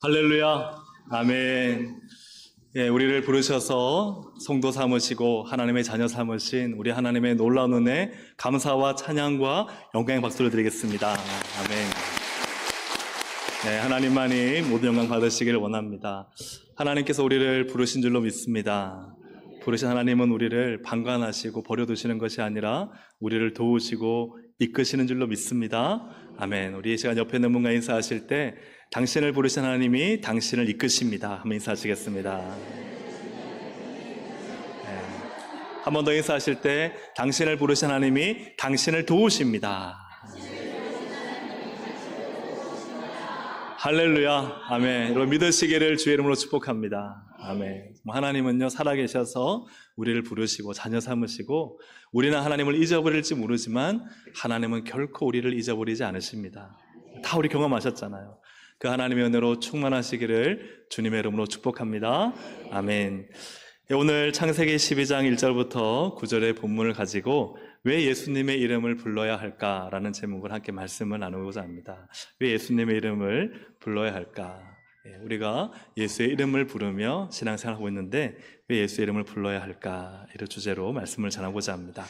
할렐루야. 아멘. 예, 우리를 부르셔서 성도 삼으시고 하나님의 자녀 삼으신 우리 하나님의 놀라운 은혜, 감사와 찬양과 영광의 박수를 드리겠습니다. 아멘. 네, 하나님만이 모든 영광 받으시기를 원합니다. 하나님께서 우리를 부르신 줄로 믿습니다. 부르신 하나님은 우리를 방관하시고 버려두시는 것이 아니라 우리를 도우시고 이끄시는 줄로 믿습니다. 아멘. 우리 이 시간 옆에 있는 분과 인사하실 때 당신을 부르신 하나님이 당신을 이끄십니다. 한번 인사하시겠습니다. 네. 한 번 더 인사하실 때 당신을 부르신 하나님이 당신을 도우십니다. 할렐루야. 아멘. 여러분 믿으시기를 주의 이름으로 축복합니다. 아멘. 하나님은요 살아계셔서 우리를 부르시고 자녀 삼으시고 우리는 하나님을 잊어버릴지 모르지만 하나님은 결코 우리를 잊어버리지 않으십니다. 다 우리 경험하셨잖아요. 그 하나님의 은혜로 충만하시기를 주님의 이름으로 축복합니다. 아멘. 오늘 창세기 12장 1절부터 9절의 본문을 가지고 왜 예수님의 이름을 불러야 할까라는 제목을 함께 말씀을 나누고자 합니다. 왜 예수님의 이름을 불러야 할까? 우리가 예수의 이름을 부르며 신앙생활하고 있는데 왜 예수의 이름을 불러야 할까? 이런 주제로 말씀을 전하고자 합니다.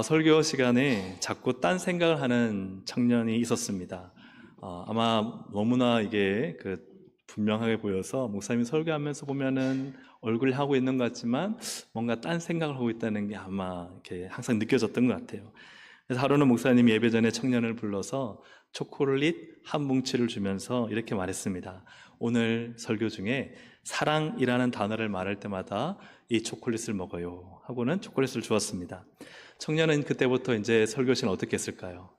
설교 시간에 자꾸 딴 생각을 하는 청년이 있었습니다. 아마 너무나 이게 분명하게 보여서 목사님이 설교하면서 보면은 얼굴 하고 있는 것 같지만 뭔가 딴 생각을 하고 있다는 게 아마 이렇게 항상 느껴졌던 것 같아요. 그래서 하루는 목사님이 예배 전에 청년을 불러서 초콜릿 한 뭉치를 주면서 이렇게 말했습니다. 오늘 설교 중에 사랑이라는 단어를 말할 때마다 이 초콜릿을 먹어요 하고는 초콜릿을 주었습니다. 청년은 그때부터 이제 설교 시간을 어떻게 했을까요?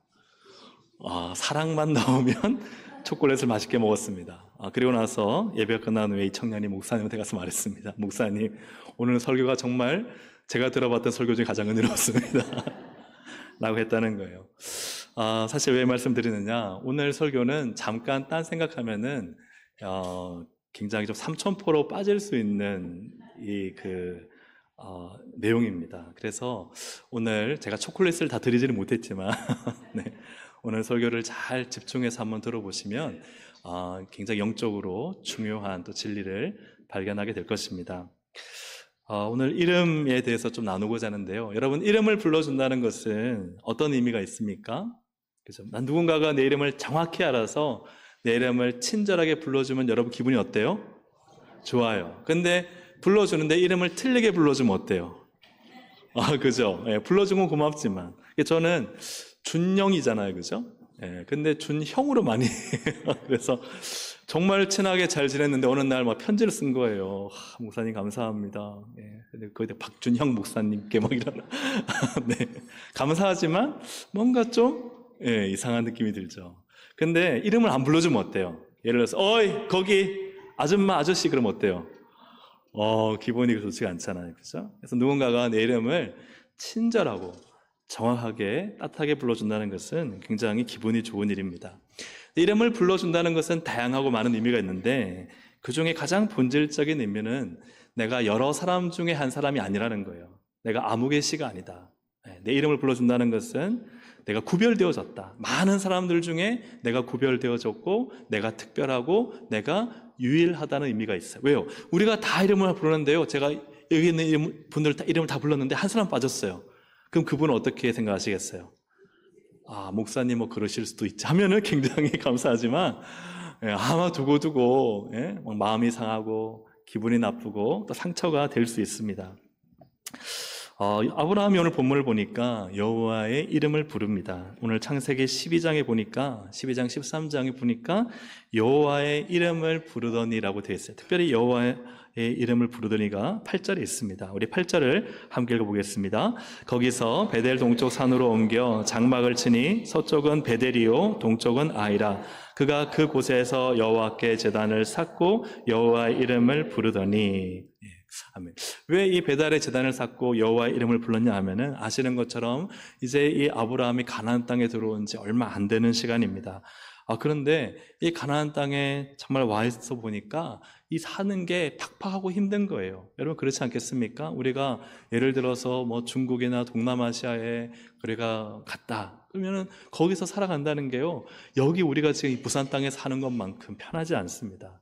사랑만 나오면 초콜릿을 맛있게 먹었습니다. 그리고 나서 예배가 끝난 후에 이 청년이 목사님한테 가서 말했습니다. 목사님, 오늘 설교가 정말 제가 들어봤던 설교 중에 가장 은혜로웠습니다. 라고 했다는 거예요. 사실 왜 말씀드리느냐, 오늘 설교는 잠깐 딴 생각하면은 굉장히 좀 삼천포로 빠질 수 있는 내용입니다. 그래서 오늘 제가 초콜릿을 다 드리지는 못했지만 네, 오늘 설교를 잘 집중해서 한번 들어보시면 굉장히 영적으로 중요한 또 진리를 발견하게 될 것입니다. 오늘 이름에 대해서 좀 나누고자 하는데요. 여러분, 이름을 불러준다는 것은 어떤 의미가 있습니까? 그죠? 난 누군가가 내 이름을 정확히 알아서 내 이름을 친절하게 불러주면 여러분 기분이 어때요? 좋아요. 근데 불러주는데 이름을 틀리게 불러주면 어때요? 그죠? 불러주면 고맙지만 저는 준영이잖아요, 그죠? 근데 준형으로 많이 그래서 정말 친하게 잘 지냈는데 어느 날 막 편지를 쓴 거예요. 목사님 감사합니다. 근데 거기다 박준형 목사님께 막 이런 네, 감사하지만 뭔가 좀 이상한 느낌이 들죠. 근데 이름을 안 불러주면 어때요? 예를 들어서 어이 거기 아줌마 아저씨 그러면 어때요? 기분이 좋지가 않잖아요, 그죠? 그래서 누군가가 내 이름을 친절하고 정확하게 따뜻하게 불러준다는 것은 굉장히 기분이 좋은 일입니다. 이름을 불러준다는 것은 다양하고 많은 의미가 있는데 그 중에 가장 본질적인 의미는 내가 여러 사람 중에 한 사람이 아니라는 거예요. 내가 아무개 씨가 아니다. 내 이름을 불러준다는 것은 내가 구별되어졌다. 많은 사람들 중에 내가 구별되어졌고 내가 특별하고 내가 유일하다는 의미가 있어요. 왜요? 우리가 다 이름을 부르는데요. 제가 여기 있는 분들 다 이름을 다 불렀는데 한 사람 빠졌어요. 그럼 그분은 어떻게 생각하시겠어요? 목사님 뭐 그러실 수도 있지 하면은 굉장히 감사하지만 아마 두고두고 마음이 상하고 기분이 나쁘고 또 상처가 될 수 있습니다. 아브라함이 오늘 본문을 보니까 여호와의 이름을 부릅니다. 오늘 창세기 12장에 보니까 12장 13장에 보니까 여호와의 이름을 부르더니라고 되어 있어요. 특별히 여호와의 이름을 부르더니가 8절에 있습니다. 우리 8절을 함께 읽어보겠습니다. 거기서 베델 동쪽 산으로 옮겨 장막을 치니 서쪽은 베델이요 동쪽은 아이라. 그가 그곳에서 여호와께 제단을 쌓고 여호와의 이름을 부르더니. 아멘. 왜 이 베델의 제단을 쌓고 여호와의 이름을 불렀냐 하면은 아시는 것처럼 이제 이 아브라함이 가나안 땅에 들어온 지 얼마 안 되는 시간입니다. 그런데 이 가나안 땅에 정말 와 있어 보니까 이 사는 게 팍팍하고 힘든 거예요. 여러분 그렇지 않겠습니까? 우리가 예를 들어서 뭐 중국이나 동남아시아에 우리가 갔다 그러면은 거기서 살아간다는 게요, 여기 우리가 지금 이 부산 땅에 사는 것만큼 편하지 않습니다.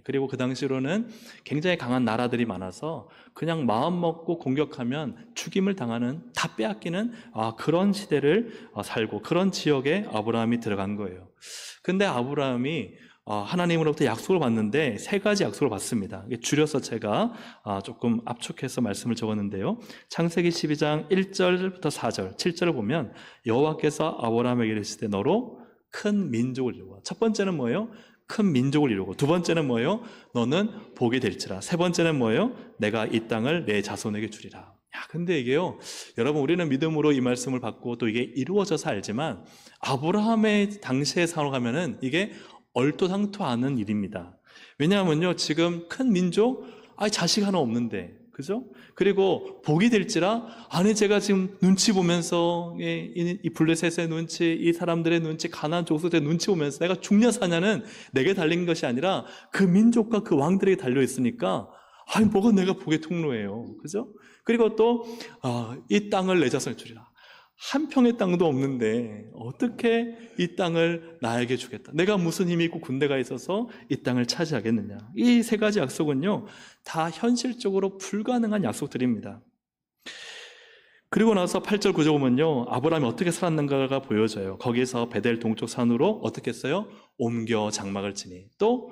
그리고 그 당시로는 굉장히 강한 나라들이 많아서 그냥 마음 먹고 공격하면 죽임을 당하는, 다 빼앗기는 그런 시대를 살고, 그런 지역에 아브라함이 들어간 거예요. 근데 아브라함이 하나님으로부터 약속을 받는데 세 가지 약속을 받습니다. 줄여서 제가 조금 압축해서 말씀을 적었는데요. 창세기 12장 1절부터 4절, 7절을 보면 여호와께서 아브라함에게 이르시되 너로 큰 민족을 이루어. 첫 번째는 뭐예요? 큰 민족을 이루고, 두 번째는 뭐예요? 너는 복이 될지라. 세 번째는 뭐예요? 내가 이 땅을 내 자손에게 주리라. 근데 이게요, 여러분 우리는 믿음으로 이 말씀을 받고 또 이게 이루어져서 알지만 아브라함의 당시에 살아가면은 이게 얼토당토 않은 일입니다. 왜냐하면요, 지금 큰 민족, 자식 하나 없는데, 그죠? 그리고 복이 될지라, 제가 지금 눈치 보면서 이 블레셋의 눈치, 이 사람들의 눈치, 가나안 족속의 눈치 보면서 내가 죽냐 사냐는 내게 달린 것이 아니라 그 민족과 그 왕들에게 달려 있으니까 뭐가 내가 복의 통로예요, 그죠? 그리고 또 이 땅을 내 자손에 주리라. 한 평의 땅도 없는데 어떻게 이 땅을 나에게 주겠다, 내가 무슨 힘이 있고 군대가 있어서 이 땅을 차지하겠느냐. 이 세 가지 약속은요, 다 현실적으로 불가능한 약속들입니다. 그리고 나서 8절 9절 보면요, 아브라함이 어떻게 살았는가가 보여져요. 거기서 베델 동쪽 산으로 어떻게 했어요? 옮겨 장막을 치니, 또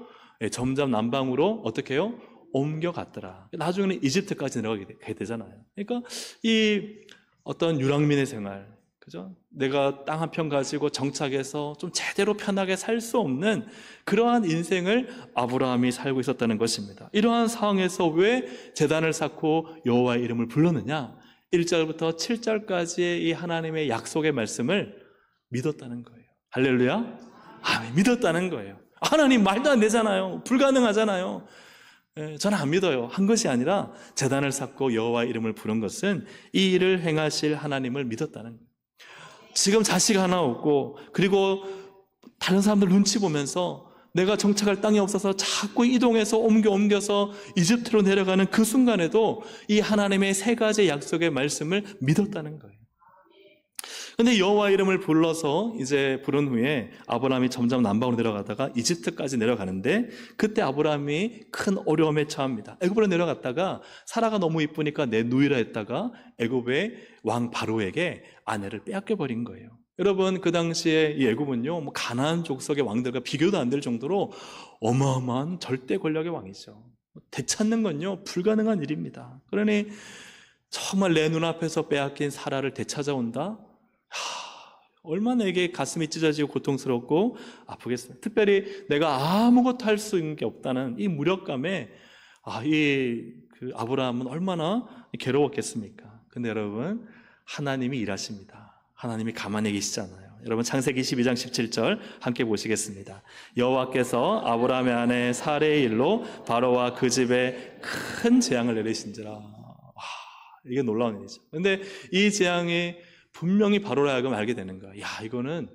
점점 남방으로 어떻게 해요? 옮겨갔더라. 나중에는 이집트까지 내려가게 되잖아요. 그러니까 이 어떤 유랑민의 생활, 그죠? 내가 땅 한 평 가지고 정착해서 좀 제대로 편하게 살 수 없는 그러한 인생을 아브라함이 살고 있었다는 것입니다. 이러한 상황에서 왜 제단을 쌓고 여호와의 이름을 불렀느냐? 1절부터 7절까지의 이 하나님의 약속의 말씀을 믿었다는 거예요. 할렐루야? 믿었다는 거예요. 하나님 말도 안 되잖아요. 불가능하잖아요. 저는 안 믿어요. 한 것이 아니라 제단을 쌓고 여호와의 이름을 부른 것은 이 일을 행하실 하나님을 믿었다는 거예요. 지금 자식 하나 없고, 그리고 다른 사람들 눈치 보면서 내가 정착할 땅이 없어서 자꾸 이동해서 옮겨서 이집트로 내려가는 그 순간에도 이 하나님의 세 가지 약속의 말씀을 믿었다는 거예요. 근데 여호와 이름을 불러서 이제 부른 후에 아브라함이 점점 남방으로 내려가다가 이집트까지 내려가는데, 그때 아브라함이 큰 어려움에 처합니다. 애굽으로 내려갔다가 사라가 너무 이쁘니까 내 누이라 했다가 애굽의 왕 바로에게 아내를 빼앗겨 버린 거예요. 여러분 그 당시에 이 애굽은요, 가나안 족속의 왕들과 비교도 안 될 정도로 어마어마한 절대 권력의 왕이죠. 되찾는 건요 불가능한 일입니다. 그러니 정말 내 눈앞에서 빼앗긴 사라를 되찾아온다? 얼마나 이게 가슴이 찢어지고 고통스럽고 아프겠어요. 특별히 내가 아무것도 할 수 있는 게 없다는 이 무력감에 그 아브라함은 얼마나 괴로웠겠습니까? 근데 여러분, 하나님이 일하십니다. 하나님이 가만히 계시잖아요. 여러분 창세기 12장 17절 함께 보시겠습니다. 여호와께서 아브라함의 아내 사레의 일로 바로와 그 집에 큰 재앙을 내리신지라. 이게 놀라운 일이죠. 근데 이 재앙이 분명히 바로라 하여금 알게 되는 거야. 이거는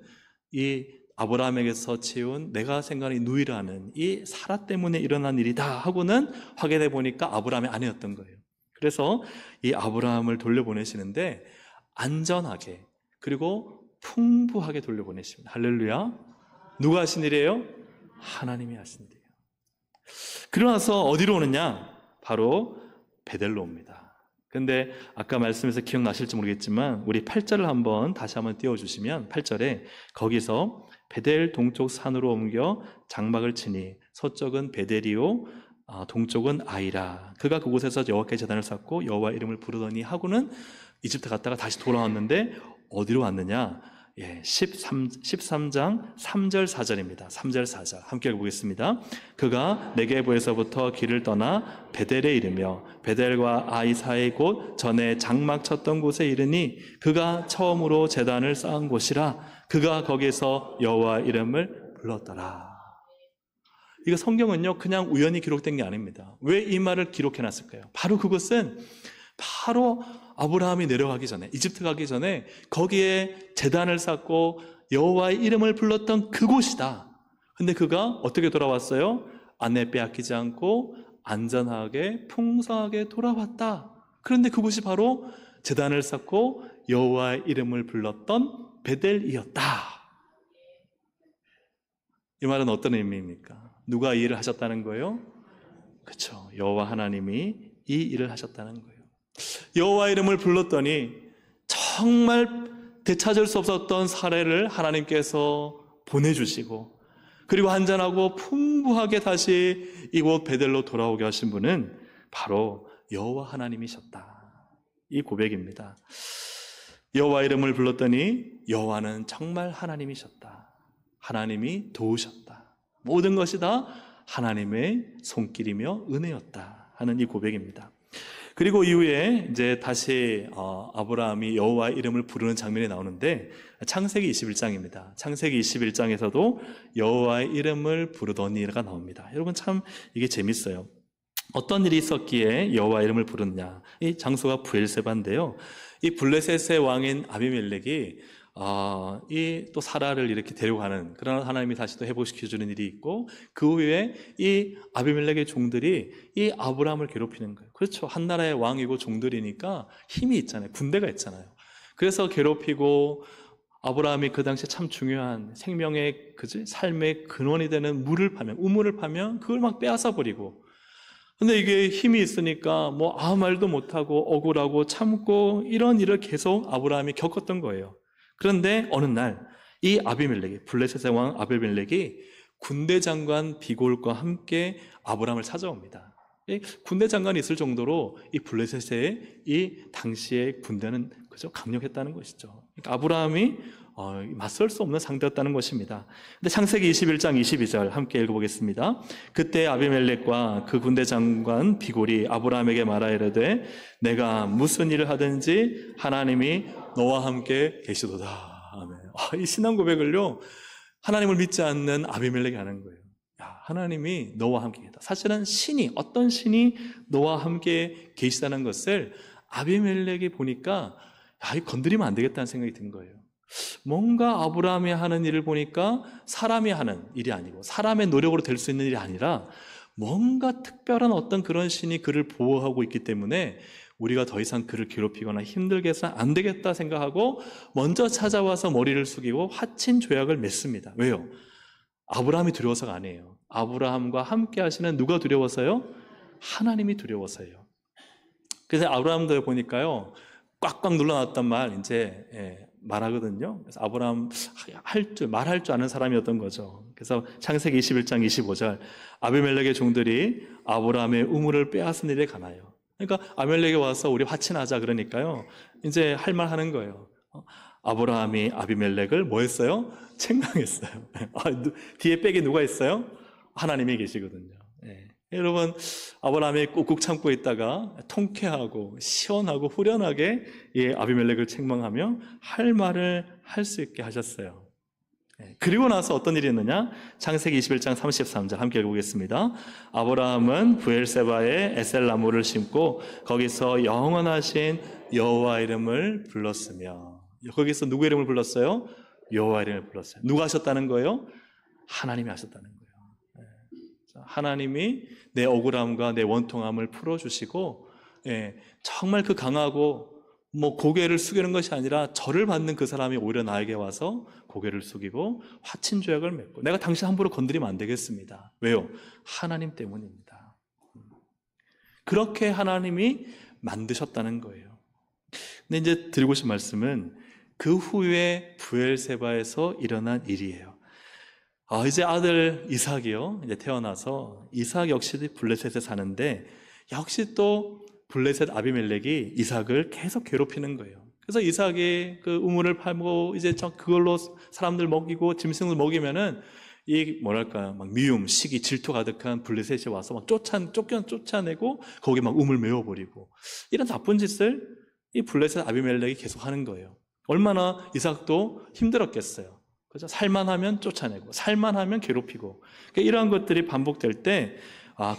이 아브라함에게서 채운 내가 생각하는 누이라는 이 사라 때문에 일어난 일이다 하고는 확인해 보니까 아브라함의 아내였던 거예요. 그래서 이 아브라함을 돌려보내시는데 안전하게 그리고 풍부하게 돌려보내십니다. 할렐루야. 누가 하신 일이에요? 하나님이 하신 일이에요. 그러고 나서 어디로 오느냐? 바로 베델로 옵니다. 근데 아까 말씀에서 기억나실지 모르겠지만 우리 8절을 다시 한번 띄워주시면 8절에 거기서 베델 동쪽 산으로 옮겨 장막을 치니 서쪽은 베델이요 동쪽은 아이라. 그가 그곳에서 여호와께 제단을 쌓고 여호와 이름을 부르더니 하고는 이집트 갔다가 다시 돌아왔는데 어디로 왔느냐? 13장 3절 4절입니다. 3절 4절 함께 읽어보겠습니다. 그가 네게부에서부터 길을 떠나 베델에 이르며 베델과 아이 사이 곧 전에 장막 쳤던 곳에 이르니 그가 처음으로 제단을 쌓은 곳이라. 그가 거기서 여호와 이름을 불렀더라. 이거 성경은요 그냥 우연히 기록된 게 아닙니다. 왜 이 말을 기록해놨을까요? 바로 그것은 바로 아브라함이 내려가기 전에, 이집트 가기 전에 거기에 제단을 쌓고 여호와의 이름을 불렀던 그곳이다. 근데 그가 어떻게 돌아왔어요? 아내 빼앗기지 않고 안전하게 풍성하게 돌아왔다. 그런데 그곳이 바로 제단을 쌓고 여호와의 이름을 불렀던 베델이었다. 이 말은 어떤 의미입니까? 누가 이 일을 하셨다는 거예요? 그렇죠. 여호와 하나님이 이 일을 하셨다는 거예요. 여호와 이름을 불렀더니 정말 되찾을 수 없었던 사례를 하나님께서 보내주시고, 그리고 한잔하고 풍부하게 다시 이곳 베델로 돌아오게 하신 분은 바로 여호와 하나님이셨다. 이 고백입니다. 여호와 이름을 불렀더니 여호와는 정말 하나님이셨다. 하나님이 도우셨다. 모든 것이 다 하나님의 손길이며 은혜였다 하는 이 고백입니다. 그리고 이후에 이제 다시 아브라함이 여호와의 이름을 부르는 장면이 나오는데, 창세기 21장입니다. 창세기 21장에서도 여호와의 이름을 부르더니가 나옵니다. 여러분 참 이게 재밌어요. 어떤 일이 있었기에 여호와 이름을 부르느냐. 이 장소가 브엘세바인데요. 이 블레셋의 왕인 아비멜렉이 이 또 사라를 이렇게 데려가는, 그런 하나님이 다시 또 회복시켜주는 일이 있고, 그 후에 이 아비멜렉의 종들이 이 아브라함을 괴롭히는 거예요. 그렇죠. 한 나라의 왕이고 종들이니까 힘이 있잖아요. 군대가 있잖아요. 그래서 괴롭히고, 아브라함이 그 당시에 참 중요한 생명의 삶의 근원이 되는 물을 파면, 우물을 파면 그걸 막 빼앗아 버리고, 근데 이게 힘이 있으니까 뭐 아무 말도 못하고 억울하고 참고 이런 일을 계속 아브라함이 겪었던 거예요. 그런데 어느 날 이 아비멜렉이, 블레셋의 왕 아비멜렉이 군대 장관 비골과 함께 아브라함을 찾아옵니다. 이 군대 장관이 있을 정도로 이 블레셋의 이 당시의 군대는 그저 강력했다는 것이죠. 그러니까 아브라함이 맞설 수 없는 상대였다는 것입니다. 근데 창세기 21장 22절 함께 읽어보겠습니다. 그때 아비멜렉과 그 군대 장관 비골이 아브라함에게 말하이르되 내가 무슨 일을 하든지 하나님이 너와 함께 계시도다. 아멘. 이 신앙 고백을요, 하나님을 믿지 않는 아비멜렉이 하는 거예요. 하나님이 너와 함께 계시다. 사실은 신이, 어떤 신이 너와 함께 계시다는 것을 아비멜렉이 보니까 이거 건드리면 안 되겠다는 생각이 든 거예요. 뭔가 아브라함이 하는 일을 보니까 사람이 하는 일이 아니고 사람의 노력으로 될 수 있는 일이 아니라 뭔가 특별한 어떤 그런 신이 그를 보호하고 있기 때문에 우리가 더 이상 그를 괴롭히거나 힘들게 해서는 안 되겠다 생각하고 먼저 찾아와서 머리를 숙이고 화친 조약을 맺습니다. 왜요? 아브라함이 두려워서가 아니에요. 아브라함과 함께 하시는 누가 두려워서요? 하나님이 두려워서요. 그래서 아브라함도 보니까요, 꽉꽉 눌러놨단 말 이제 말하거든요. 그래서 아브라함 말할 줄 아는 사람이었던 거죠. 그래서 창세기 21장 25절 아비멜렉의 종들이 아브라함의 우물을 빼앗은 일에 관하여, 그러니까 아비멜렉이 와서 우리 화친하자 그러니까요, 이제 할 말 하는 거예요. 아브라함이 아비멜렉을 뭐 했어요? 책망했어요. 뒤에 백에 누가 있어요? 하나님이 계시거든요. 여러분, 아브라함이 꾹꾹 참고 있다가 통쾌하고 시원하고 후련하게 아비멜렉을 책망하며 할 말을 할 수 있게 하셨어요. 그리고 나서 어떤 일이 있느냐? 창세기 21장 33절 함께 읽어보겠습니다. 아브라함은 브엘세바에 에셀나무를 심고 거기서 영원하신 여호와 이름을 불렀으며, 거기서 누구 이름을 불렀어요? 여호와 이름을 불렀어요. 누가 하셨다는 거예요? 하나님이 하셨다는 거예요. 하나님이 내 억울함과 내 원통함을 풀어주시고, 정말 그 강하고 고개를 숙이는 것이 아니라 저를 받는 그 사람이 오히려 나에게 와서 고개를 숙이고 화친 조약을 맺고, 내가 당신 함부로 건드리면 안 되겠습니다. 왜요? 하나님 때문입니다. 그렇게 하나님이 만드셨다는 거예요. 근데 이제 드리고 싶은 말씀은 그 후에 브엘세바에서 일어난 일이에요. 이제 아들 이삭이요, 이제 태어나서 이삭 역시 블레셋에 사는데, 역시 또 블레셋 아비멜렉이 이삭을 계속 괴롭히는 거예요. 그래서 이삭이 그 우물을 팔고 이제 그걸로 사람들 먹이고 짐승을 먹이면은 막 미움, 시기, 질투 가득한 블레셋이 와서 막 쫓아내고 거기 막 우물 메워버리고, 이런 나쁜 짓을 이 블레셋 아비멜렉이 계속 하는 거예요. 얼마나 이삭도 힘들었겠어요. 그죠? 살만하면 쫓아내고, 살만하면 괴롭히고. 그러니까 이러한 것들이 반복될 때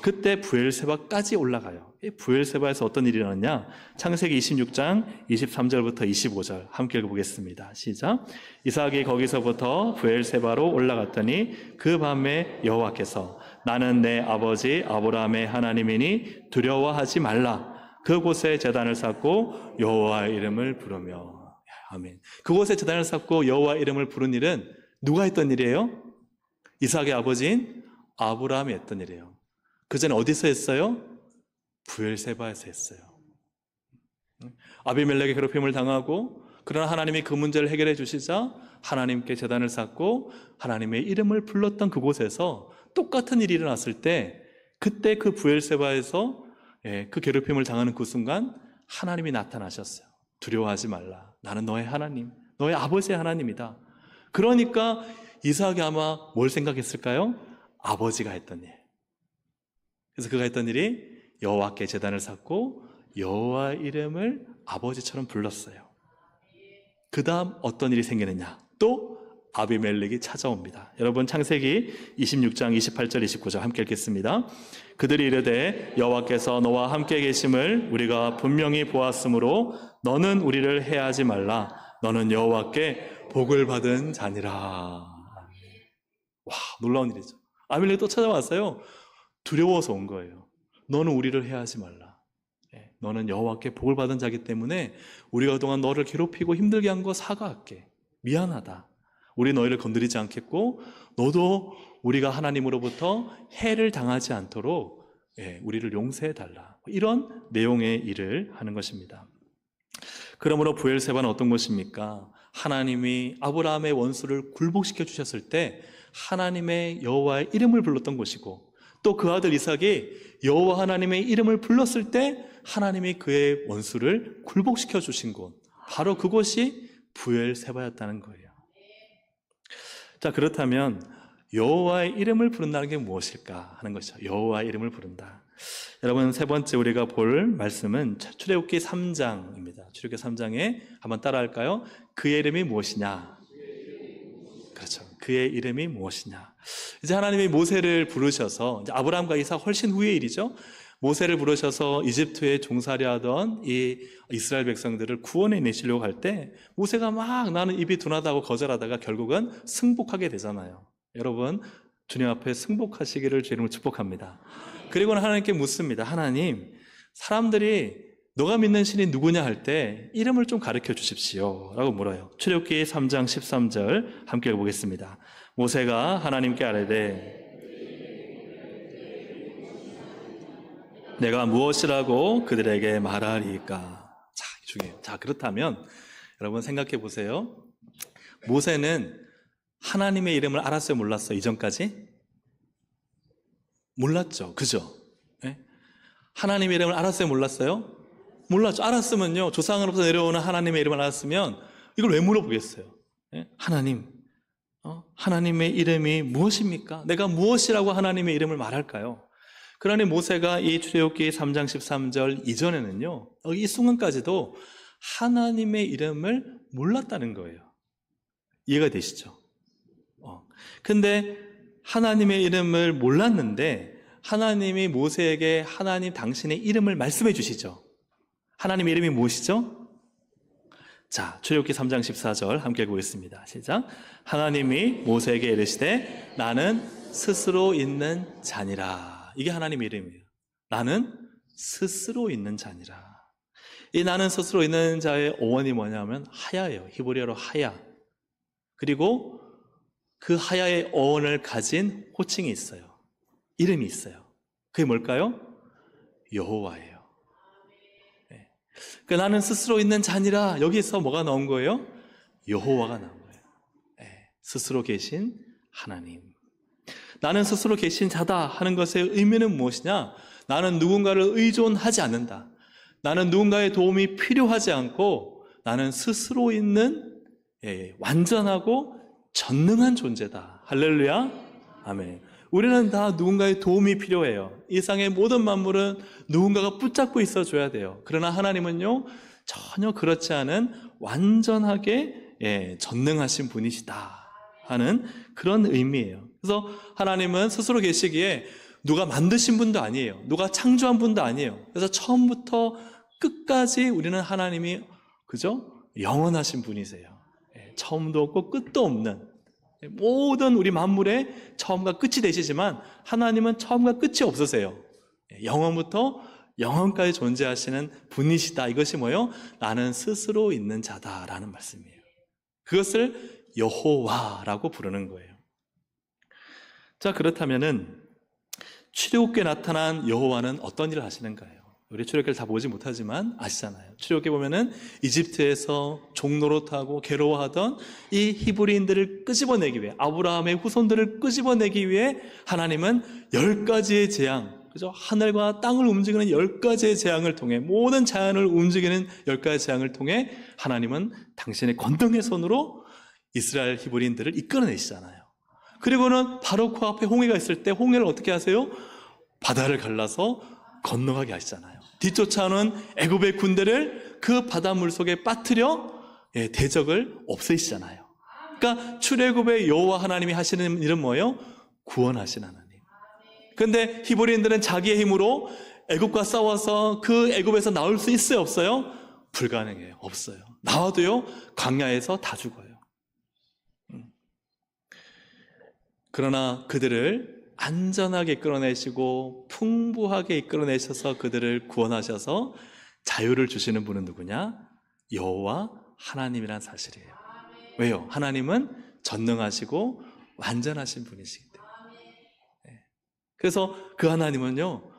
그때 브엘세바까지 올라가요. 이 브엘세바에서 어떤 일이 일어났냐? 창세기 26장 23절부터 25절 함께 읽어보겠습니다. 시작. 이삭이 거기서부터 브엘세바로 올라갔더니 그 밤에 여호와께서 나는 내 아버지 아브라함의 하나님이니 두려워하지 말라. 그곳에 제단을 쌓고 여호와의 이름을 부르며. 아멘. 그곳에 제단을 쌓고 여호와의 이름을 부른 일은 누가 했던 일이에요? 이삭의 아버지인 아브라함이 했던 일이에요. 그 전에 어디서 했어요? 브엘세바에서 했어요. 아비멜렉의 괴롭힘을 당하고, 그러나 하나님이 그 문제를 해결해 주시자 하나님께 제단을 쌓고 하나님의 이름을 불렀던 그곳에서 똑같은 일이 일어났을 때, 그때 그 브엘세바에서 그 괴롭힘을 당하는 그 순간 하나님이 나타나셨어요. 두려워하지 말라. 나는 너의 하나님, 너의 아버지의 하나님이다. 그러니까 이삭이 아마 뭘 생각했을까요? 아버지가 했던 일. 그래서 그가 했던 일이 여호와께 제단을 쌓고 여호와의 이름을 아버지처럼 불렀어요. 그 다음 어떤 일이 생기느냐? 또 아비멜렉이 찾아옵니다. 여러분, 창세기 26장 28절 29절 함께 읽겠습니다. 그들이 이르되 여호와께서 너와 함께 계심을 우리가 분명히 보았으므로 너는 우리를 해하지 말라. 너는 여호와께 복을 받은 자니라. 와, 놀라운 일이죠. 아비멜렉이 또 찾아왔어요. 두려워서 온 거예요. 너는 우리를 해하지 말라. 너는 여호와께 복을 받은 자기 때문에 우리가 그동안 너를 괴롭히고 힘들게 한 거 사과할게. 미안하다. 우리 너희를 건드리지 않겠고 너도 우리가 하나님으로부터 해를 당하지 않도록 우리를 용서해달라. 이런 내용의 일을 하는 것입니다. 그러므로 브엘세바는 어떤 것입니까? 하나님이 아브라함의 원수를 굴복시켜 주셨을 때 하나님의 여호와의 이름을 불렀던 곳이고, 또 그 아들 이삭이 여호와 하나님의 이름을 불렀을 때 하나님이 그의 원수를 굴복시켜 주신 곳, 바로 그곳이 브엘세바였다는 거예요. 자, 그렇다면 여호와의 이름을 부른다는 게 무엇일까 하는 것이죠. 여호와의 이름을 부른다. 여러분, 세 번째 우리가 볼 말씀은 출애굽기 3장입니다. 출애굽기 3장에 한번 따라할까요? 그의 이름이 무엇이냐? 그렇죠. 그의 이름이 무엇이냐? 이제 하나님이 모세를 부르셔서, 이제 아브라함과 이삭 훨씬 후의 일이죠. 모세를 부르셔서 이집트에 종살이 하던 이 이스라엘 백성들을 구원해 내시려고 할 때 모세가 막 나는 입이 둔하다고 거절하다가 결국은 승복하게 되잖아요. 여러분, 주님 앞에 승복하시기를 주 이름으로 축복합니다. 그리고는 하나님께 묻습니다. 하나님, 사람들이 너가 믿는 신이 누구냐 할 때 이름을 좀 가르쳐 주십시오 라고 물어요. 출애굽기 3장 13절 함께 읽어보겠습니다. 모세가 하나님께 아뢰되 내가 무엇이라고 그들에게 말하리까? 자, 중요해요. 자, 그렇다면 여러분 생각해 보세요. 모세는 하나님의 이름을 알았어요, 몰랐어요? 이전까지? 몰랐죠. 그죠? 네? 하나님의 이름을 알았어요, 몰랐어요? 몰랐죠. 알았으면요, 조상으로부터 내려오는 하나님의 이름을 알았으면 이걸 왜 물어보겠어요? 네? 하나님, 하나님의 이름이 무엇입니까? 내가 무엇이라고 하나님의 이름을 말할까요? 그러니 모세가 이 출애굽기 3장 13절 이전에는요, 이 순간까지도 하나님의 이름을 몰랐다는 거예요. 이해가 되시죠? 근데 하나님의 이름을 몰랐는데 하나님이 모세에게 하나님 당신의 이름을 말씀해 주시죠. 하나님의 이름이 무엇이죠? 자, 출애굽기 3장 14절 함께 보겠습니다. 시작. 하나님이 모세에게 이르시되 나는 스스로 있는 자니라. 이게 하나님의 이름이에요. 나는 스스로 있는 자니라. 이 나는 스스로 있는 자의 어원이 뭐냐면 하야예요. 히브리어로 하야. 그리고 그 하야의 어원을 가진 호칭이 있어요. 이름이 있어요. 그게 뭘까요? 여호와예요. 네. 그러니까 나는 스스로 있는 자니라. 여기서 뭐가 나온 거예요? 여호와가 나온 거예요. 네. 스스로 계신 하나님. 나는 스스로 계신 자다 하는 것의 의미는 무엇이냐? 나는 누군가를 의존하지 않는다. 나는 누군가의 도움이 필요하지 않고 나는 스스로 있는 완전하고 전능한 존재다. 할렐루야. 아멘. 우리는 다 누군가의 도움이 필요해요. 이 세상의 모든 만물은 누군가가 붙잡고 있어줘야 돼요. 그러나 하나님은요, 전혀 그렇지 않은 완전하게 전능하신 분이시다 하는 그런 의미예요. 그래서 하나님은 스스로 계시기에 누가 만드신 분도 아니에요. 누가 창조한 분도 아니에요. 그래서 처음부터 끝까지 우리는 하나님이 그죠? 영원하신 분이세요. 처음도 없고 끝도 없는 모든 우리 만물의 처음과 끝이 되시지만 하나님은 처음과 끝이 없으세요. 영원부터 영원까지 존재하시는 분이시다. 이것이 뭐예요? 나는 스스로 있는 자다라는 말씀이에요. 그것을 여호와라고 부르는 거예요. 자, 그렇다면은 출애굽기에 나타난 여호와는 어떤 일을 하시는가요? 우리 출애굽기를 다 보지 못하지만 아시잖아요. 출애굽기 보면은 이집트에서 종노릇하고 괴로워하던 이 히브리인들을 끄집어내기 위해, 아브라함의 후손들을 끄집어내기 위해 하나님은 10가지의 재앙, 그죠? 하늘과 땅을 움직이는 10가지의 재앙을 통해, 모든 자연을 움직이는 10가지 재앙을 통해 하나님은 당신의 권능의 손으로 이스라엘 히브리인들을 이끌어내시잖아요. 그리고는 바로 그 앞에 홍해가 있을 때 홍해를 어떻게 하세요? 바다를 갈라서 건너가게 하시잖아요. 뒤쫓아오는 애굽의 군대를 그 바닷물 속에 빠뜨려 대적을 없애시잖아요. 그러니까 출애굽의 여호와 하나님이 하시는 일은 뭐예요? 구원하신 하나님. 그런데 히브리인들은 자기의 힘으로 애굽과 싸워서 그 애굽에서 나올 수 있어요, 없어요? 불가능해요. 없어요. 나와도요, 광야에서 다 죽어요. 그러나 그들을 안전하게 이끌어내시고 풍부하게 이끌어내셔서 그들을 구원하셔서 자유를 주시는 분은 누구냐? 여호와 하나님이란 사실이에요. 왜요? 하나님은 전능하시고 완전하신 분이시기 때문에. 그래서 그 하나님은요,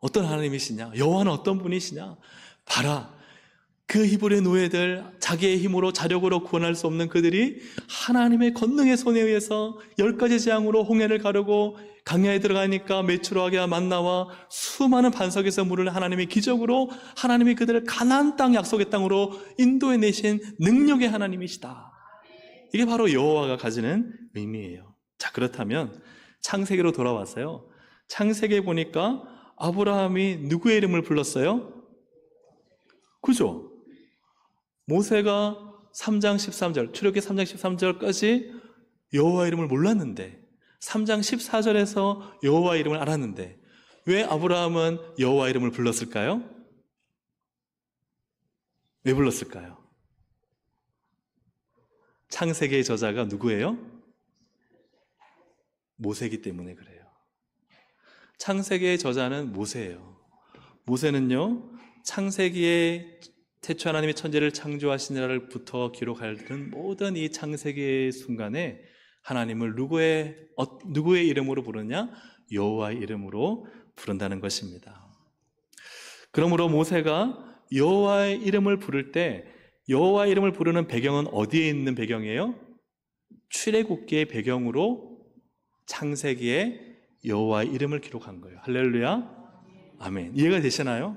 어떤 하나님이시냐? 여호와는 어떤 분이시냐? 봐라, 그 히브리 노예들, 자기의 힘으로 자력으로 구원할 수 없는 그들이 하나님의 권능의 손에 의해서 10가지 재앙으로 홍해를 가르고 강야에 들어가니까 메추라기와 만나와 수많은 반석에서 물을 하나님이 기적으로, 하나님이 그들을 가나안 땅, 약속의 땅으로 인도해 내신 능력의 하나님이시다. 이게 바로 여호와가 가지는 의미예요. 자, 그렇다면 창세기로 돌아와서요, 창세기에 보니까 아브라함이 누구의 이름을 불렀어요? 그죠? 모세가 3장 13절, 출애굽기 3장 13절까지 여호와 이름을 몰랐는데 3장 14절에서 여호와 이름을 알았는데 왜 아브라함은 여호와 이름을 불렀을까요? 왜 불렀을까요? 창세기의 저자가 누구예요? 모세이기 때문에 그래요. 창세기의 저자는 모세예요. 모세는요, 창세기에 태초 하나님이 천지를 창조하신 날부터 기록하는 모든 이 창세기의 순간에 하나님을 누구의 이름으로 부르냐? 여호와의 이름으로 부른다는 것입니다. 그러므로 모세가 여호와의 이름을 부를 때 여호와의 이름을 부르는 배경은 어디에 있는 배경이에요? 출애굽기의 배경으로 창세기에 여호와의 이름을 기록한 거예요. 할렐루야, 아멘. 이해가 되시나요?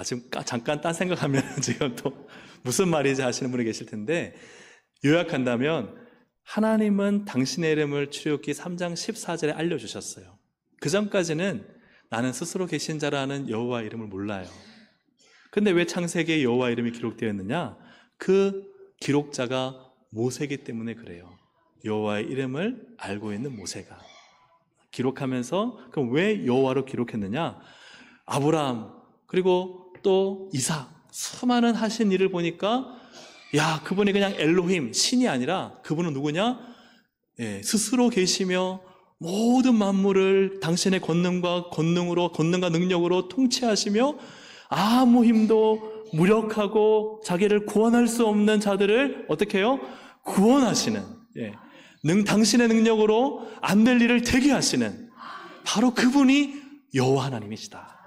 지금 잠깐 딴 생각하면 지금 또 무슨 말이지 하시는 분이 계실 텐데, 요약한다면 하나님은 당신의 이름을 출애굽기 3장 14절에 알려주셨어요. 그 전까지는 나는 스스로 계신 자라는 여호와 이름을 몰라요. 근데 왜 창세기에 여호와 이름이 기록되어 있느냐? 그 기록자가 모세이기 때문에 그래요. 여호와의 이름을 알고 있는 모세가 기록하면서, 그럼 왜 여호와로 기록했느냐? 아브라함 그리고 또 이삭, 수많은 하신 일을 보니까 야, 그분이 그냥 엘로힘, 신이 아니라 그분은 누구냐? 스스로 계시며 모든 만물을 당신의 권능과 능력으로 통치하시며 아무 힘도 무력하고 자기를 구원할 수 없는 자들을 어떻게 해요? 구원하시는, 당신의 능력으로 안 될 일을 되게 하시는 바로 그분이 여호와 하나님이시다.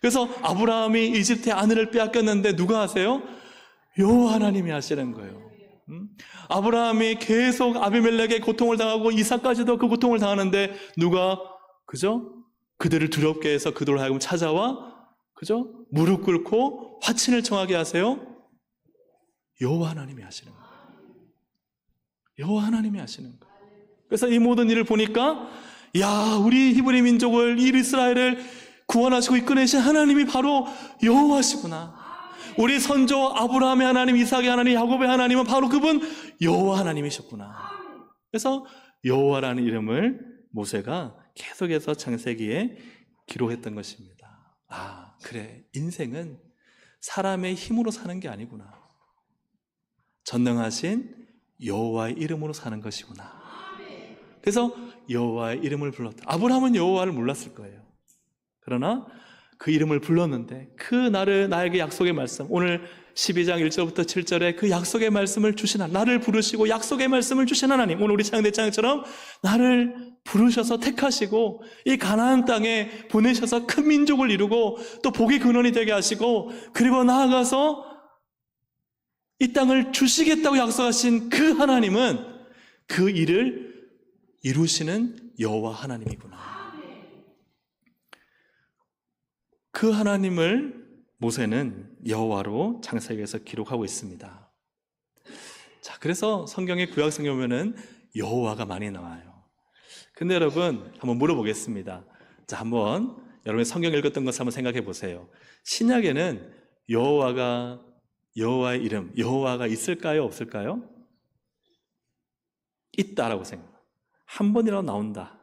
그래서 아브라함이 이집트의 아내를 빼앗겼는데 누가 하세요? 여호와 하나님이 하시는 거예요. 아브라함이 계속 아비멜렉의 고통을 당하고 이삭까지도 그 고통을 당하는데 누가 그죠? 그들을 두렵게 해서 그들을 하여금 찾아와 그죠? 무릎 꿇고 화친을 청하게 하세요? 여호와 하나님이 하시는 거예요. 여호와 하나님이 하시는 거예요. 그래서 이 모든 일을 보니까 야, 우리 히브리 민족을, 이 이스라엘을 구원하시고 이끌어내신 하나님이 바로 여호와시구나. 우리 선조 아브라함의 하나님, 이삭의 하나님, 야곱의 하나님은 바로 그분 여호와 하나님이셨구나. 그래서 여호와라는 이름을 모세가 계속해서 창세기에 기록했던 것입니다. 그래, 인생은 사람의 힘으로 사는 게 아니구나. 전능하신 여호와의 이름으로 사는 것이구나. 그래서 여호와의 이름을 불렀다. 아브라함은 여호와를 몰랐을 거예요. 그러나 그 이름을 불렀는데 그 나에게 약속의 말씀, 오늘 12장 1절부터 7절에 그 약속의 말씀을 주신 하나님, 나를 부르시고 약속의 말씀을 주신 하나님, 오늘 우리 창대장처럼 나를 부르셔서 택하시고 이 가나안 땅에 보내셔서 큰 민족을 이루고 또 복의 근원이 되게 하시고, 그리고 나아가서 이 땅을 주시겠다고 약속하신 그 하나님은 그 일을 이루시는 여호와 하나님이구나. 그 하나님을 모세는 여호와로 창세기에서 기록하고 있습니다. 자, 그래서 성경의 구약 성경에 보면은 여호와가 많이 나와요. 근데 여러분, 한번 물어보겠습니다. 자, 한번 여러분이 성경 읽었던 것을 한번 생각해 보세요. 신약에는 여호와의 이름, 여호와가 있을까요? 없을까요? 있다라고 생각합니다. 한 번이라도 나온다.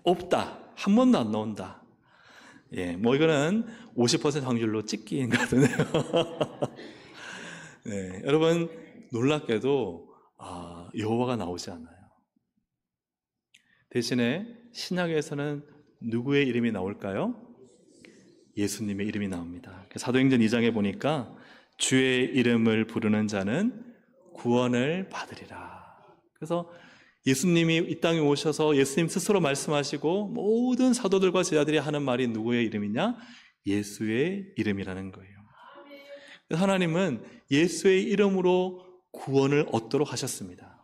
없다. 한 번도 안 나온다. 이거는 50% 확률로 찍기인 거거든요. 여러분, 놀랍게도 여호와가 나오지 않아요. 대신에 신약에서는 누구의 이름이 나올까요? 예수님의 이름이 나옵니다. 사도행전 2장에 보니까 주의 이름을 부르는 자는 구원을 받으리라. 그래서 예수님이 이 땅에 오셔서 예수님 스스로 말씀하시고 모든 사도들과 제자들이 하는 말이 누구의 이름이냐? 예수의 이름이라는 거예요. 하나님은 예수의 이름으로 구원을 얻도록 하셨습니다.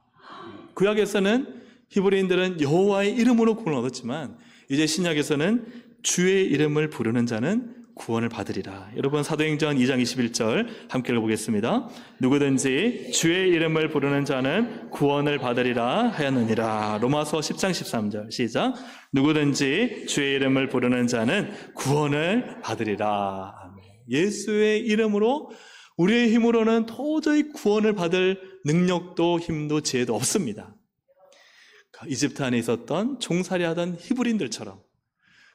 구약에서는 히브리인들은 여호와의 이름으로 구원을 얻었지만 이제 신약에서는 주의 이름을 부르는 자는 구원을 받으리라. 여러분, 사도행전 2장 21절 함께 읽어보겠습니다. 누구든지 주의 이름을 부르는 자는 구원을 받으리라 하였느니라. 로마서 10장 13절 시작. 누구든지 주의 이름을 부르는 자는 구원을 받으리라. 아멘. 예수의 이름으로, 우리의 힘으로는 도저히 구원을 받을 능력도 힘도 지혜도 없습니다. 이집트 안에 있었던 종살이하던 히브리인들처럼.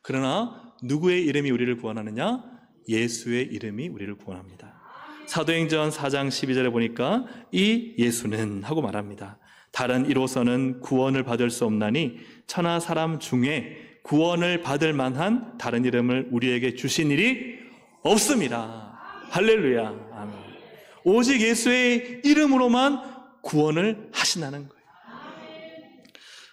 그러나 누구의 이름이 우리를 구원하느냐? 예수의 이름이 우리를 구원합니다. 사도행전 4장 12절에 보니까 이 예수는 하고 말합니다. 다른 이로서는 구원을 받을 수 없나니 천하 사람 중에 구원을 받을 만한 다른 이름을 우리에게 주신 일이 없습니다. 할렐루야. 아멘. 오직 예수의 이름으로만 구원을 하신다는 거예요.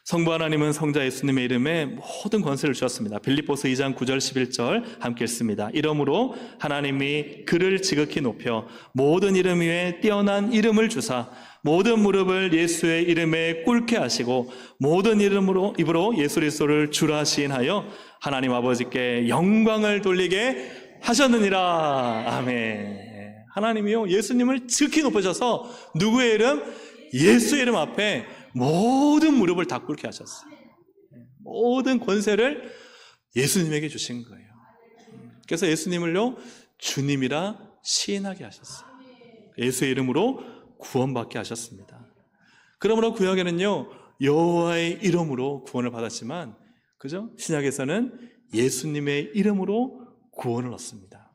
성부 하나님은 성자 예수님의 이름에 모든 권세를 주셨습니다. 빌립보서 2장 9절 11절 함께 읽습니다. 이러므로 하나님이 그를 지극히 높여 모든 이름 위에 뛰어난 이름을 주사 모든 무릎을 예수의 이름에 꿇게 하시고 모든 입으로 예수 그리스도를 주라 시인하여 하나님 아버지께 영광을 돌리게 하셨느니라. 아멘. 하나님이요, 예수님을 지극히 높여셔서 누구의 이름? 예수의 이름 앞에 모든 무릎을 다 꿇게 하셨어요. 모든 권세를 예수님에게 주신 거예요. 그래서 예수님을요, 주님이라 시인하게 하셨어요. 예수의 이름으로 구원받게 하셨습니다. 그러므로 구약에는요, 여호와의 이름으로 구원을 받았지만, 그죠? 신약에서는 예수님의 이름으로 구원을 얻습니다.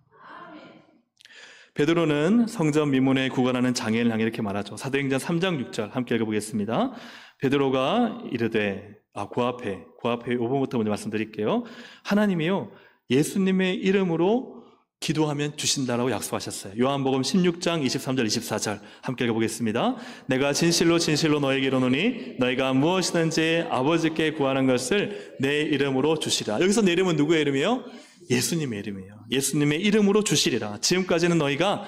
베드로는 성전 미문에 구걸하는 장애인을 향해 이렇게 말하죠. 사도행전 3장 6절 함께 읽어보겠습니다. 베드로가 이르되, 그 앞에 5번부터 먼저 말씀드릴게요. 하나님이요, 예수님의 이름으로 기도하면 주신다라고 약속하셨어요. 요한복음 16장 23절 24절 함께 읽어보겠습니다. 내가 진실로 진실로 너에게 이르노니 너희가 무엇이든지 아버지께 구하는 것을 내 이름으로 주시라. 여기서 내 이름은 누구의 이름이에요? 예수님의 이름이에요. 예수님의 이름으로 주시리라. 지금까지는 너희가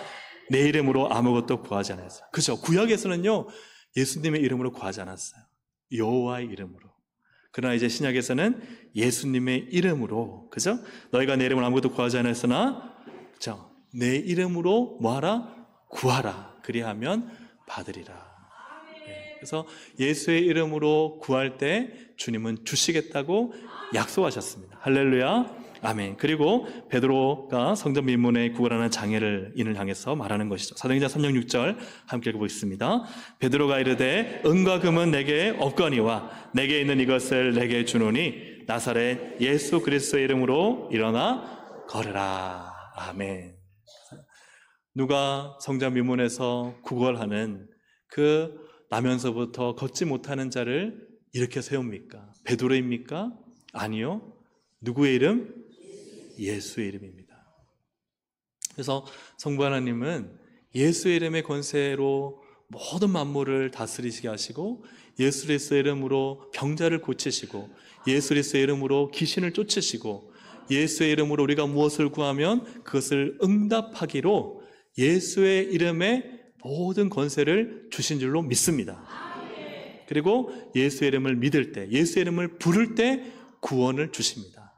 내 이름으로 아무것도 구하지 않았어요. 그죠? 구약에서는요, 예수님의 이름으로 구하지 않았어요. 여호와의 이름으로. 그러나 이제 신약에서는 예수님의 이름으로, 그죠? 너희가 내 이름으로 아무것도 구하지 않았으나, 그죠? 내 이름으로 뭐하라? 구하라. 그리하면 받으리라. 그래서 예수의 이름으로 구할 때 주님은 주시겠다고 약속하셨습니다. 할렐루야. 아멘. 그리고 베드로가 성전 민문에 구걸하는 장애인을 향해서 말하는 것이죠. 사도행전 3장 6절 함께 읽어보겠습니다. 베드로가 이르되 은과 금은 내게 없거니와 내게 있는 이것을 내게 주노니 나사렛 예수 그리스도의 이름으로 일어나 걸으라. 아멘. 누가 성전 미문에서 구걸하는 그 나면서부터 걷지 못하는 자를 이렇게 세웁니까? 베드로입니까? 아니요. 누구의 이름? 예수의 이름입니다. 그래서 성부 하나님은 예수의 이름의 권세로 모든 만물을 다스리시게 하시고, 예수 그리스도의 이름으로 병자를 고치시고, 예수 그리스도의 이름으로 귀신을 쫓으시고, 예수의 이름으로 우리가 무엇을 구하면 그것을 응답하기로 예수의 이름에 모든 권세를 주신 줄로 믿습니다. 그리고 예수의 이름을 믿을 때, 예수의 이름을 부를 때 구원을 주십니다.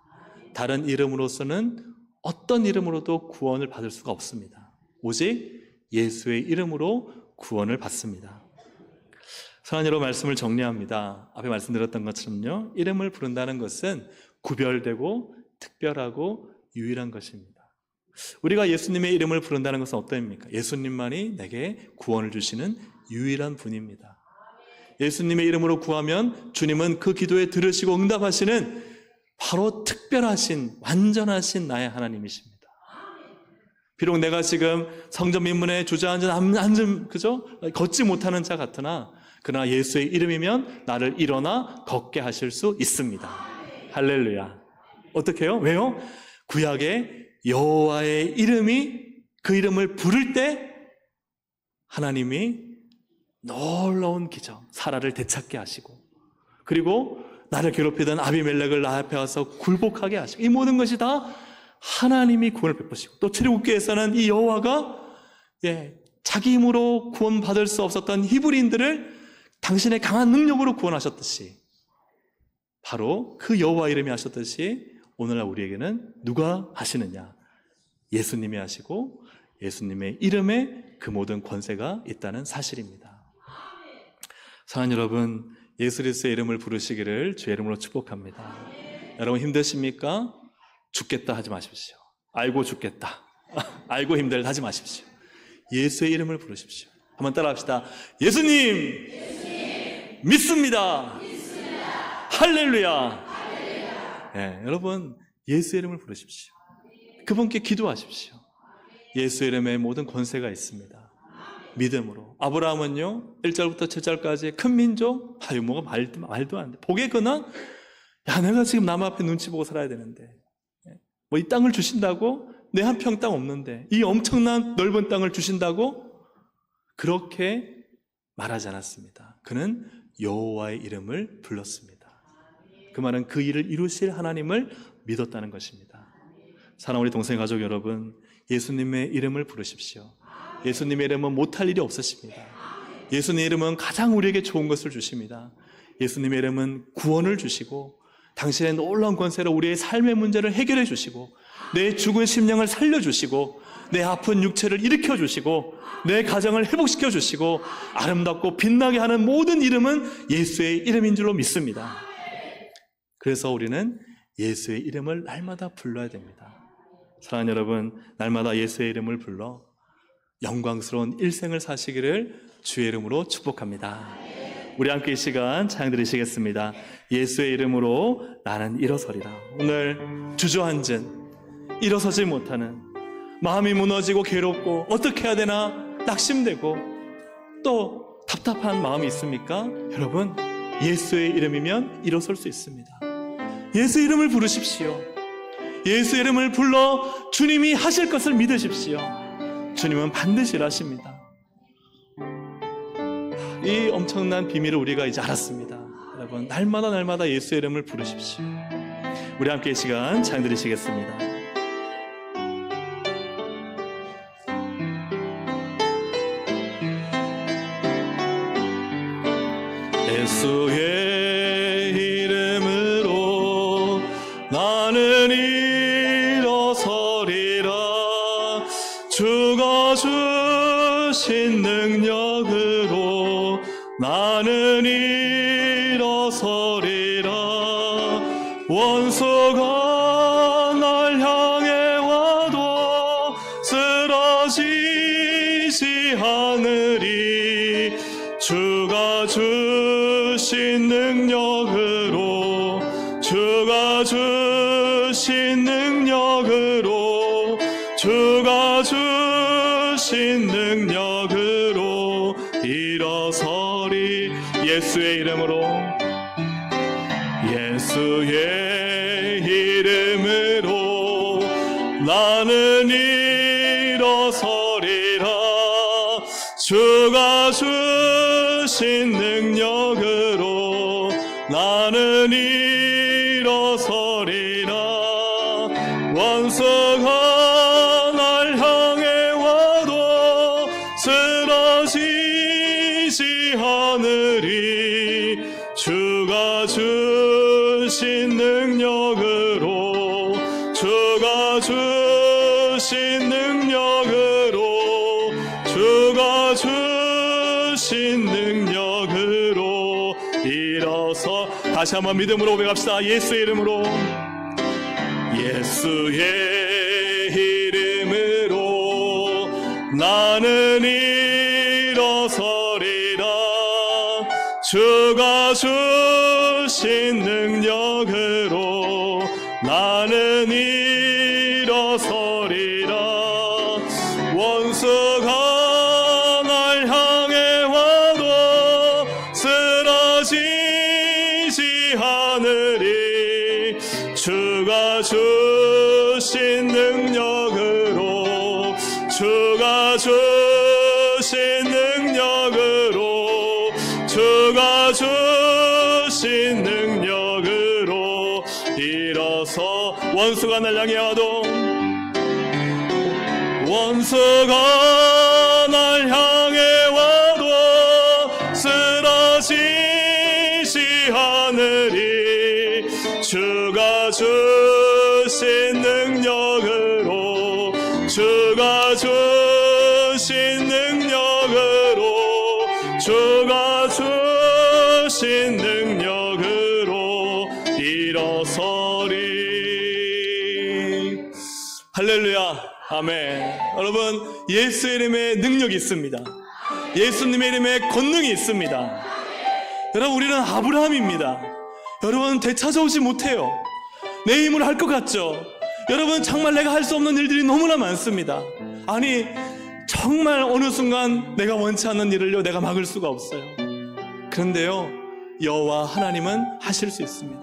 다른 이름으로서는 어떤 이름으로도 구원을 받을 수가 없습니다. 오직 예수의 이름으로 구원을 받습니다. 사랑하는 여러분, 말씀을 정리합니다. 앞에 말씀드렸던 것처럼요, 이름을 부른다는 것은 구별되고 특별하고 유일한 것입니다. 우리가 예수님의 이름을 부른다는 것은 어떠합니까? 예수님만이 내게 구원을 주시는 유일한 분입니다. 예수님의 이름으로 구하면 주님은 그 기도에 들으시고 응답하시는 바로 특별하신, 완전하신 나의 하나님이십니다. 비록 내가 지금 성전 민문에 주저앉은 그죠? 걷지 못하는 자 같으나, 그러나 예수의 이름이면 나를 일어나 걷게 하실 수 있습니다. 할렐루야. 어떻게 해요? 왜요? 구약의 여호와의 이름이, 그 이름을 부를 때 하나님이 놀라운 기적, 사라를 되찾게 하시고, 그리고 나를 괴롭히던 아비멜렉을 나 앞에 와서 굴복하게 하시고, 이 모든 것이 다 하나님이 구원을 베푸시고, 또 출애굽기에서는 이 여호와가 자기 힘으로 구원받을 수 없었던 히브리인들을 당신의 강한 능력으로 구원하셨듯이, 바로 그 여호와 이름이 하셨듯이 오늘날 우리에게는 누가 하시느냐? 예수님이 하시고, 예수님의 이름에 그 모든 권세가 있다는 사실입니다. 사랑하는 여러분, 예수 그리스도의 이름을 부르시기를 주의 이름으로 축복합니다. 여러분 힘드십니까? 죽겠다 하지 마십시오. 알고 죽겠다, 알고 힘들다 하지 마십시오. 예수의 이름을 부르십시오. 한번 따라합시다. 예수님, 믿습니다. 할렐루야. 여러분, 예수의 이름을 부르십시오. 그분께 기도하십시오. 예수의 이름에 모든 권세가 있습니다. 믿음으로. 아브라함은요, 1절부터 7절까지 큰 민족, 뭐가 말도 안 돼. 보겠거나, 내가 지금 남 앞에 눈치 보고 살아야 되는데, 뭐 이 땅을 주신다고? 내 한 평 땅 없는데 이 엄청난 넓은 땅을 주신다고? 그렇게 말하지 않았습니다. 그는 여호와의 이름을 불렀습니다. 그 말은 그 일을 이루실 하나님을 믿었다는 것입니다. 사랑하는 우리 동생 가족 여러분, 예수님의 이름을 부르십시오. 예수님의 이름은 못할 일이 없으십니다. 예수님의 이름은 가장 우리에게 좋은 것을 주십니다. 예수님의 이름은 구원을 주시고, 당신의 놀라운 권세로 우리의 삶의 문제를 해결해 주시고, 내 죽은 심령을 살려주시고, 내 아픈 육체를 일으켜 주시고, 내 가정을 회복시켜 주시고, 아름답고 빛나게 하는 모든 이름은 예수의 이름인 줄로 믿습니다. 그래서 우리는 예수의 이름을 날마다 불러야 됩니다. 사랑하는 여러분, 날마다 예수의 이름을 불러 영광스러운 일생을 사시기를 주의 이름으로 축복합니다. 우리 함께 이 시간 찬양 드리시겠습니다. 예수의 이름으로 나는 일어서리라. 오늘 주저앉은, 일어서지 못하는, 마음이 무너지고 괴롭고 어떻게 해야 되나 낙심되고 또 답답한 마음이 있습니까? 여러분, 예수의 이름이면 일어설 수 있습니다. 예수 이름을 부르십시오. 예수 이름을 불러 주님이 하실 것을 믿으십시오. 주님은 반드시 일하십니다. 이 엄청난 비밀을 우리가 이제 알았습니다. 여러분, 날마다 예수의 이름을 부르십시오. 우리 함께 이 시간 찬양 드리시겠습니다. 예수의 이름으로 나는 일어서리라. 주가 주신 능력으로 나는 일어서리라. 원수가 날 향해 와도 쓰러지지 않으리. 주가 주신 능력으로, 주가 주신 능력으로 주가 주신 능력으로 일어서리. 예수의 이름으로, 예수의 이름으로 나는 일어서리라. 주가 주신 능력으로 나는 일어서리라. 원수가 날 향해 와도 쓰러지지 않으리. 주가 주신 능력으로, 주가 주신 능력으로, 주가 주신 능력으로 일어서. 다시 한번 믿음으로 고백합시다. 예수의 이름으로, 예수의 이름으로 나는 일어서리라. 주가 주신 능력으로 나는 일어서리라. 원수가 날 향해 와도 쓰러지지 않으리. 주가 주신 능력으로, 주가 주신 능력으로, 주가 주신 능력으로 일어서. 원수가 날 향해 와도, 원수가 날 향해 와도 쓰러지지 않으리. 주가 주신 능력으로, 주가 주신 능력으로, 주가 주신 능력으로 일어서리. 할렐루야, 아멘. 여러분, 예수의 이름에 능력이 있습니다. 예수님의 이름에 권능이 있습니다. 여러분, 우리는 아브라함입니다. 여러분, 되찾아오지 못해요. 내 힘으로 할 것 같죠? 여러분, 정말 내가 할 수 없는 일들이 너무나 많습니다. 아니, 정말 어느 순간 내가 원치 않는 일을요, 내가 막을 수가 없어요. 그런데요, 여호와 하나님은 하실 수 있습니다.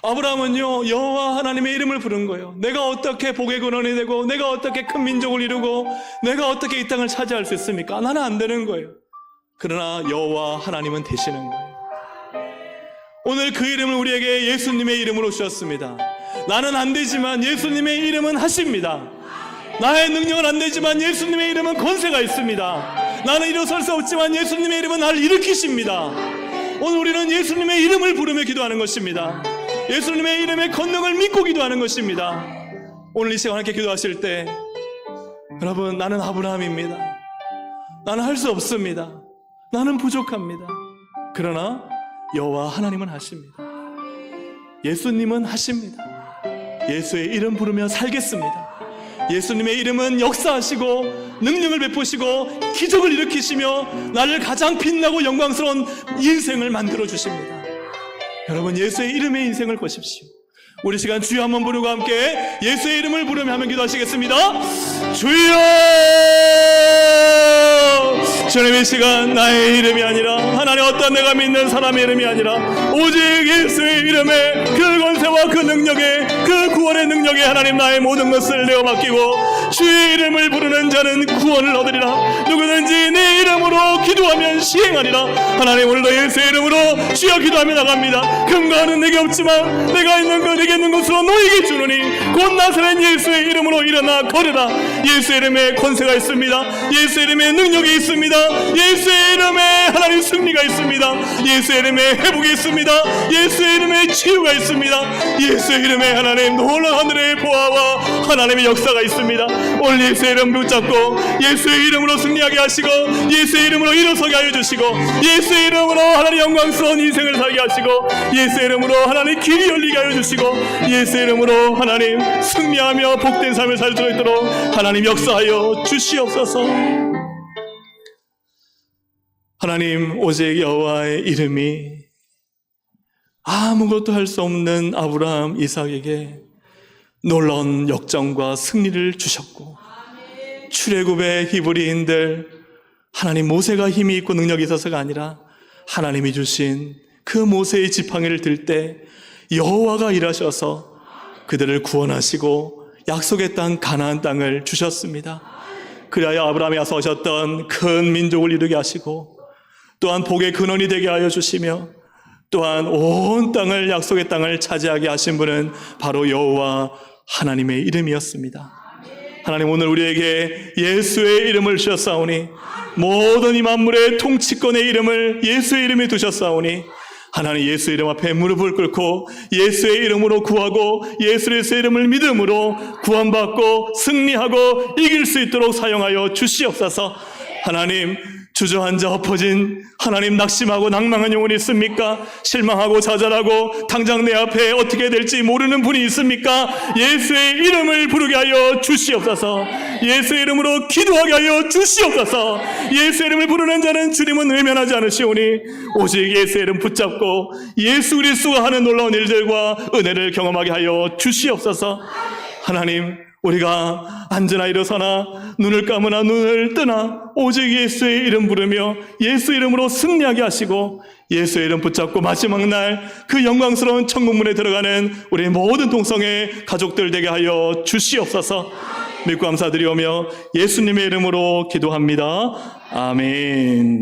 아브라함은요, 여호와 하나님의 이름을 부른 거예요. 내가 어떻게 복의 근원이 되고, 내가 어떻게 큰 민족을 이루고, 내가 어떻게 이 땅을 차지할 수 있습니까? 나는 안 되는 거예요. 그러나 여호와 하나님은 되시는 거예요. 오늘 그 이름을 우리에게 예수님의 이름으로 주셨습니다. 나는 안 되지만 예수님의 이름은 하십니다. 나의 능력은 안 되지만 예수님의 이름은 권세가 있습니다. 나는 일어설 수 없지만 예수님의 이름은 나를 일으키십니다. 오늘 우리는 예수님의 이름을 부르며 기도하는 것입니다. 예수님의 이름의 권능을 믿고 기도하는 것입니다. 오늘 이 시간 함께 기도하실 때, 여러분, 나는 아브라함입니다. 나는 할 수 없습니다. 나는 부족합니다. 그러나 여호와 하나님은 하십니다. 예수님은 하십니다. 예수의 이름 부르며 살겠습니다. 예수님의 이름은 역사하시고 능력을 베푸시고 기적을 일으키시며 나를 가장 빛나고 영광스러운 인생을 만들어 주십니다. 여러분, 예수의 이름의 인생을 거십시오. 우리 시간 주여 한번 부르고 함께 예수의 이름을 부르며 하면 기도하시겠습니다. 주여! 주님의 시간, 나의 이름이 아니라, 하나님 어떤 내가 믿는 사람의 이름이 아니라 오직 예수의 이름에 그 권세와 그 능력에, 그 구원의 능력에 하나님 나의 모든 것을 내어 맡기고, 주의 이름을 부르는 자는 구원을 얻으리라. 누구든지 내 이름으로 기도하면 시행하리라. 하나님, 오늘도 예수의 이름으로 주여 기도하며 나갑니다. 금과 은은 내게 없지만 내가 있는 것, 내게 있는 것으로 너에게 주노니 곧 나사렛 예수의 이름으로 일어나 걸으라. 예수의 이름에 권세가 있습니다. 예수의 이름에 능력이 있습니다. 예수의 이름에 하나님 승리가 있습니다. 예수의 이름에 회복이 있습니다. 예수의 이름에 치유가 있습니다. 예수의 이름에 하나님 놀라운 하늘의 보화와 하나님의 역사가 있습니다. 오늘 예수의 이름 붙잡고 예수의 이름으로 승리하게 하시고, 예수의 이름으로 일어서게 하여 주시고, 예수의 이름으로 하나님 영광스러운 인생을 살게 하시고, 예수의 이름으로 하나님 길이 열리게 하여 주시고, 예수의 이름으로 하나님 승리하며 복된 삶을 살 수 있도록 하나님 역사하여 주시옵소서. 하나님, 오직 여호와의 이름이 아무것도 할 수 없는 아브라함, 이삭에게 놀라운 역정과 승리를 주셨고, 출애굽의 히브리인들, 하나님 모세가 힘이 있고 능력이 있어서가 아니라 하나님이 주신 그 모세의 지팡이를 들 때 여호와가 일하셔서 그들을 구원하시고 약속의 땅 가나안 땅을 주셨습니다. 그리하여 아브라함이 앞서셨던 큰 민족을 이루게 하시고, 또한 복의 근원이 되게 하여 주시며, 또한 온 땅을, 약속의 땅을 차지하게 하신 분은 바로 여호와 하나님의 이름이었습니다. 하나님, 오늘 우리에게 예수의 이름을 주셨사오니, 모든 이 만물의 통치권의 이름을 예수의 이름에 두셨사오니, 하나님 예수의 이름 앞에 무릎을 꿇고 예수의 이름으로 구하고 예수의 이름을 믿음으로 구원받고 승리하고 이길 수 있도록 사용하여 주시옵소서. 하나님, 주저앉아 엎어진, 하나님 낙심하고 낭망한 영혼이 있습니까? 실망하고 좌절하고 당장 내 앞에 어떻게 될지 모르는 분이 있습니까? 예수의 이름을 부르게 하여 주시옵소서. 예수의 이름으로 기도하게 하여 주시옵소서. 예수의 이름을 부르는 자는 주님은 외면하지 않으시오니, 오직 예수의 이름 붙잡고 예수 그리스도가 하는 놀라운 일들과 은혜를 경험하게 하여 주시옵소서. 하나님, 우리가 앉으나 일어서나 눈을 감으나 눈을 뜨나 오직 예수의 이름 부르며 예수 이름으로 승리하게 하시고, 예수의 이름 붙잡고 마지막 날 그 영광스러운 천국문에 들어가는 우리 모든 동성애 가족들 되게 하여 주시옵소서. 믿고 감사드리오며 예수님의 이름으로 기도합니다. 아멘.